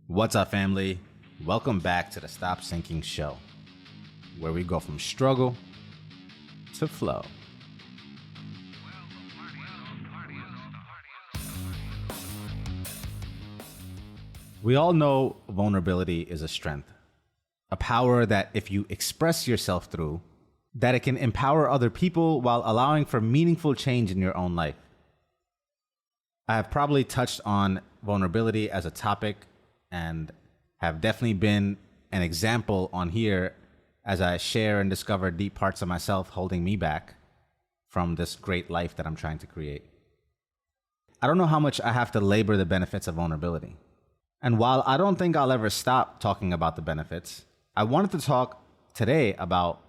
What's up, family? Welcome back to the Stop Sinking Show, where we go from struggle to flow. We all know vulnerability is a strength, a power that if you express yourself through, that it can empower other people while allowing for meaningful change in your own life. I have probably touched on vulnerability as a topic and have definitely been an example on here as I share and discover deep parts of myself holding me back from this great life that I'm trying to create. I don't know how much I have to labor the benefits of vulnerability. And while I don't think I'll ever stop talking about the benefits, I wanted to talk today about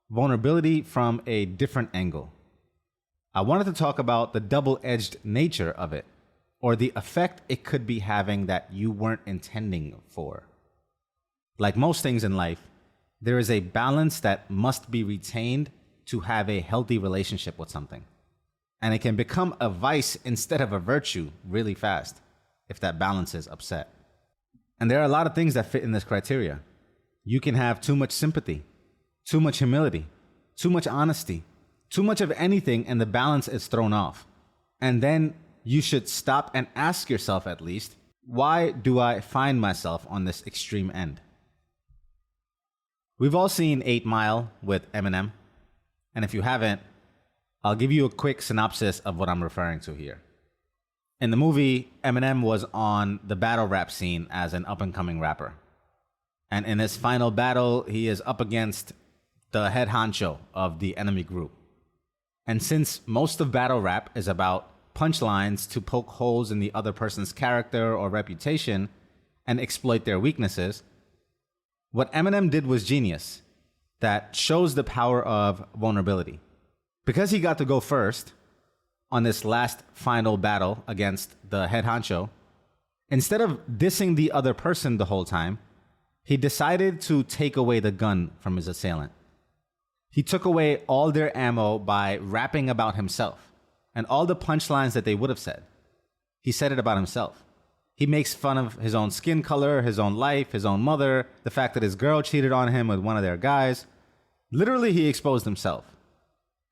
vulnerability from a different angle. I wanted to talk about the double-edged nature of it, or the effect it could be having that you weren't intending for. Like most things in life, there is a balance that must be retained to have a healthy relationship with something. And it can become a vice instead of a virtue really fast if that balance is upset. And there are a lot of things that fit in this criteria. You can have too much sympathy, too much humility, too much honesty, too much of anything, and the balance is thrown off. And then you should stop and ask yourself at least, why do I find myself on this extreme end? We've all seen 8 Mile with Eminem. And if you haven't, I'll give you a quick synopsis of what I'm referring to here. In the movie, Eminem was on the battle rap scene as an up-and-coming rapper. And in his final battle, he is up against the head honcho of the enemy group. And since most of battle rap is about punchlines to poke holes in the other person's character or reputation and exploit their weaknesses, what Eminem did was genius. That shows the power of vulnerability. Because he got to go first on this last final battle against the head honcho, instead of dissing the other person the whole time, he decided to take away the gun from his assailant. He took away all their ammo by rapping about himself and all the punchlines that they would have said. He said it about himself. He makes fun of his own skin color, his own life, his own mother, the fact that his girl cheated on him with one of their guys. Literally, he exposed himself.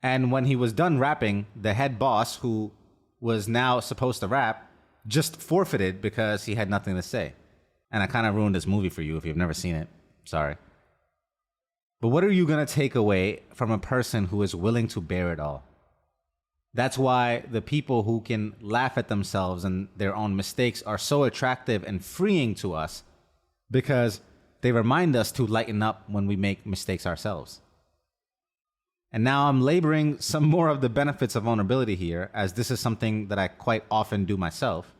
And when he was done rapping, the head boss, who was now supposed to rap, just forfeited because he had nothing to say. And I kind of ruined this movie for you if you've never seen it. Sorry. But what are you going to take away from a person who is willing to bear it all? That's why the people who can laugh at themselves and their own mistakes are so attractive and freeing to us, because they remind us to lighten up when we make mistakes ourselves. And now I'm laboring some more of the benefits of vulnerability here, as this is something that I quite often do myself.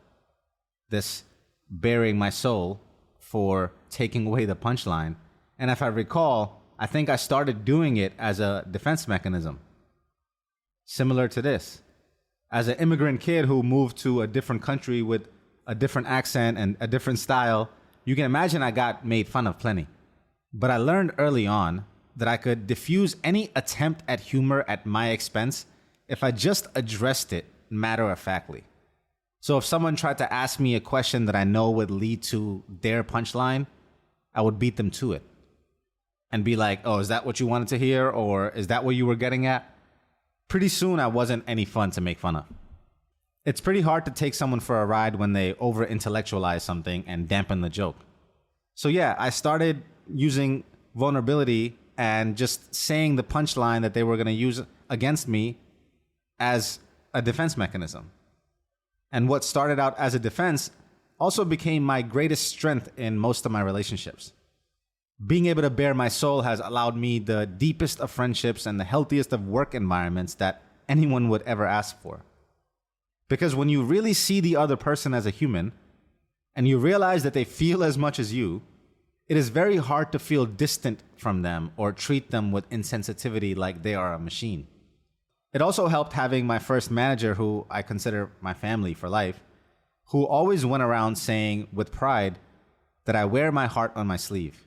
This bearing my soul for taking away the punchline. And if I recall, I think I started doing it as a defense mechanism. Similar to this. As an immigrant kid who moved to a different country with a different accent and a different style, you can imagine I got made fun of plenty. But I learned early on that I could diffuse any attempt at humor at my expense if I just addressed it matter-of-factly. So if someone tried to ask me a question that I know would lead to their punchline, I would beat them to it and be like, oh, is that what you wanted to hear? Or is that what you were getting at? Pretty soon, I wasn't any fun to make fun of. It's pretty hard to take someone for a ride when they over-intellectualize something and dampen the joke. So yeah, I started using vulnerability and just saying the punchline that they were going to use against me as a defense mechanism. And what started out as a defense also became my greatest strength in most of my relationships. Being able to bare my soul has allowed me the deepest of friendships and the healthiest of work environments that anyone would ever ask for. Because when you really see the other person as a human, and you realize that they feel as much as you, it is very hard to feel distant from them or treat them with insensitivity like they are a machine. It also helped having my first manager, who I consider my family for life, who always went around saying with pride that I wear my heart on my sleeve.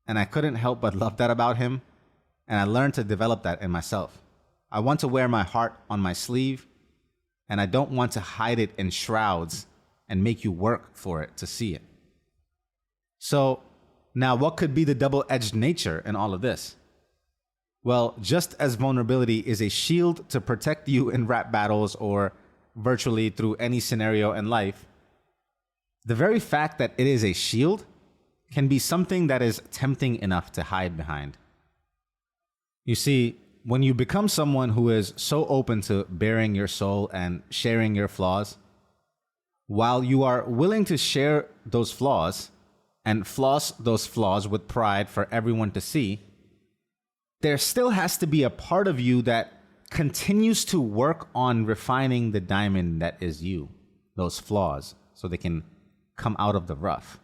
And I couldn't help but love that about him, and I learned to develop that in myself. I want to wear my heart on my sleeve, and I don't want to hide it in shrouds and make you work for it to see it. So now what could be the double-edged nature in all of this? Well, just as vulnerability is a shield to protect you in rap battles or virtually through any scenario in life, the very fact that it is a shield can be something that is tempting enough to hide behind. You see, when you become someone who is so open to bearing your soul and sharing your flaws, while you are willing to share those flaws and floss those flaws with pride for everyone to see, there still has to be a part of you that continues to work on refining the diamond that is you, those flaws, so they can come out of the rough.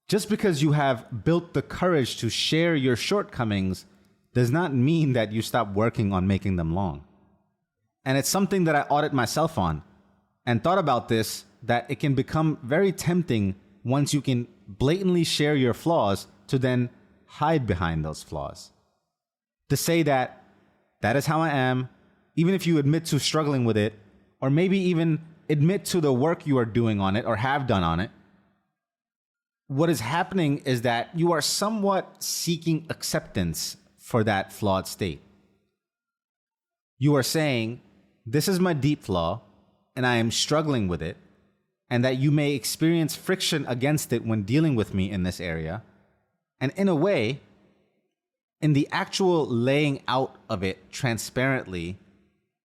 Just because you have built the courage to share your shortcomings does not mean that you stop working on making them long. And it's something that I audit myself on and thought about this, that it can become very tempting once you can blatantly share your flaws to then hide behind those flaws. To say that is how I am, even if you admit to struggling with it, or maybe even admit to the work you are doing on it or have done on it, what is happening is that you are somewhat seeking acceptance for that flawed state. You are saying, this is my deep flaw, and I am struggling with it, and that you may experience friction against it when dealing with me in this area. And in a way, in the actual laying out of it transparently,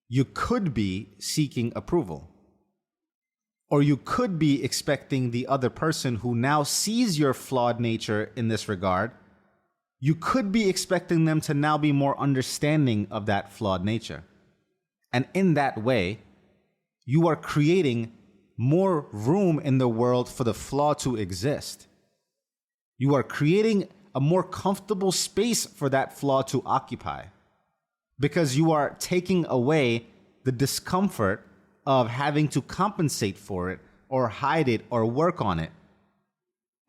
you could be seeking approval. Or you could be expecting the other person who now sees your flawed nature in this regard, you could be expecting them to now be more understanding of that flawed nature. And in that way, you are creating more room in the world for the flaw to exist. You are creating a more comfortable space for that flaw to occupy, because you are taking away the discomfort of having to compensate for it or hide it or work on it.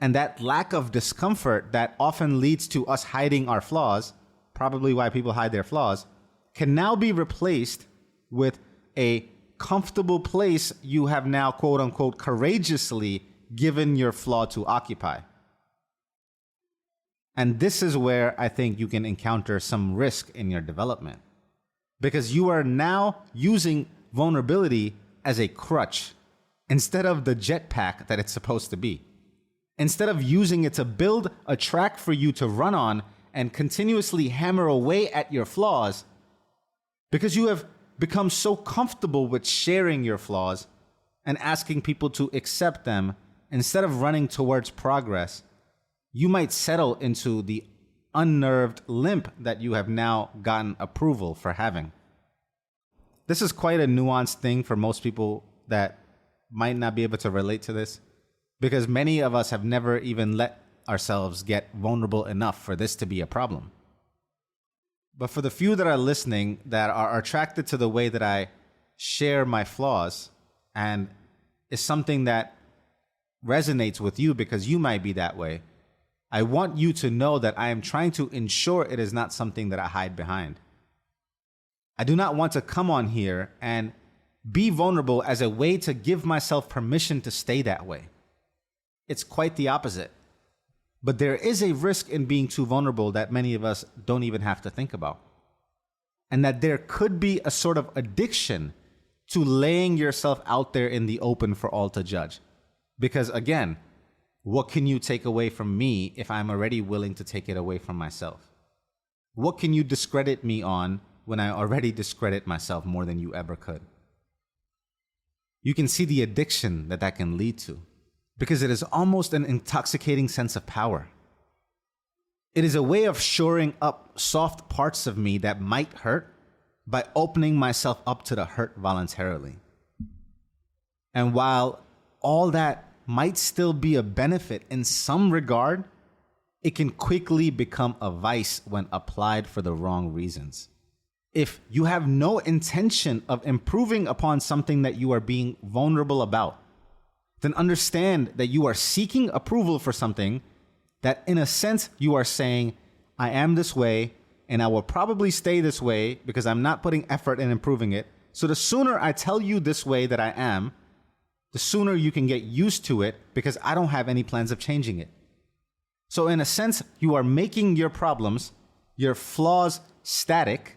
And that lack of discomfort that often leads to us hiding our flaws, probably why people hide their flaws, can now be replaced with a comfortable place you have now, quote unquote, courageously given your flaw to occupy. And this is where I think you can encounter some risk in your development, because you are now using vulnerability as a crutch instead of the jetpack that it's supposed to be. Instead of using it to build a track for you to run on and continuously hammer away at your flaws, because you have become so comfortable with sharing your flaws and asking people to accept them instead of running towards progress, you might settle into the unnerved limp that you have now gotten approval for having. This is quite a nuanced thing for most people that might not be able to relate to this, because many of us have never even let ourselves get vulnerable enough for this to be a problem. But for the few that are listening that are attracted to the way that I share my flaws, and is something that resonates with you because you might be that way, I want you to know that I am trying to ensure it is not something that I hide behind. I do not want to come on here and be vulnerable as a way to give myself permission to stay that way. It's quite the opposite. But there is a risk in being too vulnerable that many of us don't even have to think about. And that there could be a sort of addiction to laying yourself out there in the open for all to judge. Because again, what can you take away from me if I'm already willing to take it away from myself? What can you discredit me on when I already discredit myself more than you ever could? You can see the addiction that that can lead to, because it is almost an intoxicating sense of power. It is a way of shoring up soft parts of me that might hurt by opening myself up to the hurt voluntarily. And while all that might still be a benefit in some regard, it can quickly become a vice when applied for the wrong reasons. If you have no intention of improving upon something that you are being vulnerable about, then understand that you are seeking approval for something that, in a sense, you are saying, I am this way, and I will probably stay this way because I'm not putting effort in improving it. So the sooner I tell you this way that I am, the sooner you can get used to it, because I don't have any plans of changing it. So in a sense, you are making your problems, your flaws static.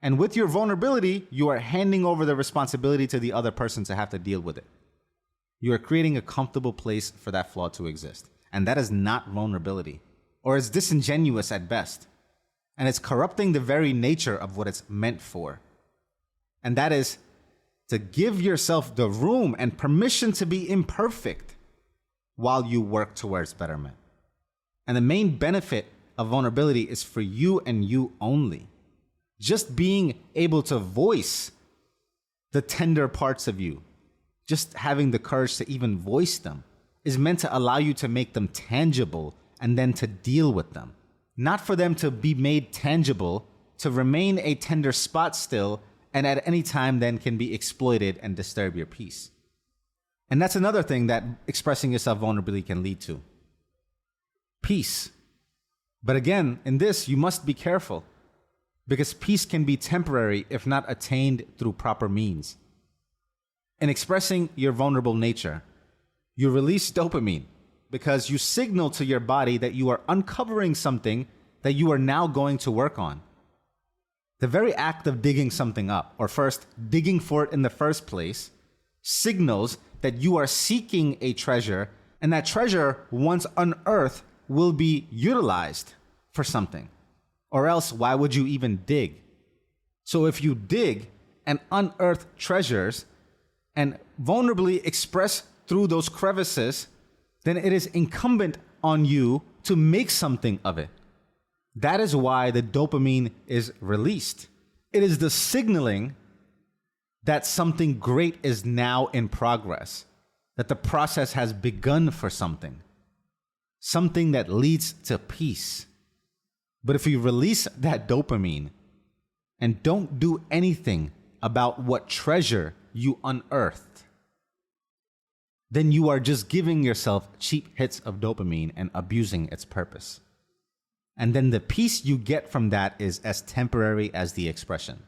And with your vulnerability, you are handing over the responsibility to the other person to have to deal with it. You are creating a comfortable place for that flaw to exist. And that is not vulnerability, or it's disingenuous at best. And it's corrupting the very nature of what it's meant for. And that is to give yourself the room and permission to be imperfect while you work towards betterment. And the main benefit of vulnerability is for you and you only. Just being able to voice the tender parts of you, just having the courage to even voice them, is meant to allow you to make them tangible and then to deal with them. Not for them to be made tangible, to remain a tender spot still, and at any time then can be exploited and disturb your peace. And that's another thing that expressing yourself vulnerably can lead to. Peace. But again, in this, you must be careful, because peace can be temporary if not attained through proper means. In expressing your vulnerable nature, you release dopamine because you signal to your body that you are uncovering something that you are now going to work on. The very act of digging something up, or first digging for it in the first place, signals that you are seeking a treasure, and that treasure, once unearthed, will be utilized for something. Or else, why would you even dig? So if you dig and unearth treasures and vulnerably express through those crevices, then it is incumbent on you to make something of it. That is why the dopamine is released. It is the signaling that something great is now in progress, that the process has begun for something that leads to peace. But if you release that dopamine and don't do anything about what treasure you unearthed, then you are just giving yourself cheap hits of dopamine and abusing its purpose. And then the peace you get from that is as temporary as the expression.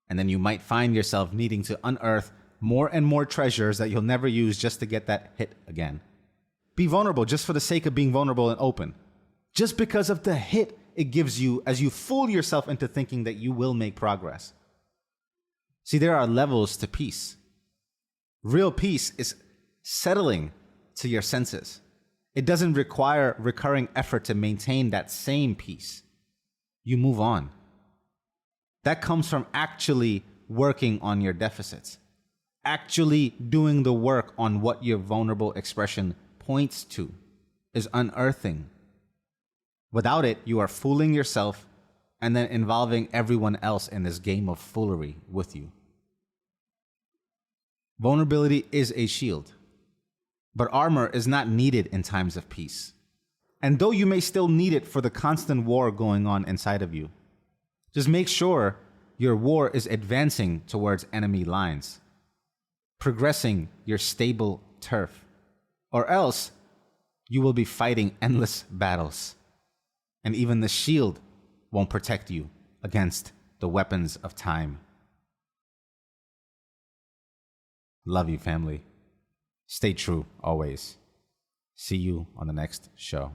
And then you might find yourself needing to unearth more and more treasures that you'll never use just to get that hit again. Be vulnerable just for the sake of being vulnerable and open. Just because of the hit it gives you as you fool yourself into thinking that you will make progress. See, there are levels to peace. Real peace is settling to your senses. It doesn't require recurring effort to maintain that same peace. You move on. That comes from actually working on your deficits, actually doing the work on what your vulnerable expression points to, is unearthing. Without it, you are fooling yourself and then involving everyone else in this game of foolery with you. Vulnerability is a shield, but armor is not needed in times of peace. And though you may still need it for the constant war going on inside of you, just make sure your war is advancing towards enemy lines, progressing your stable turf, or else you will be fighting endless battles, and even the shield won't protect you against the weapons of time. Love you, family. Stay true always. See you on the next show.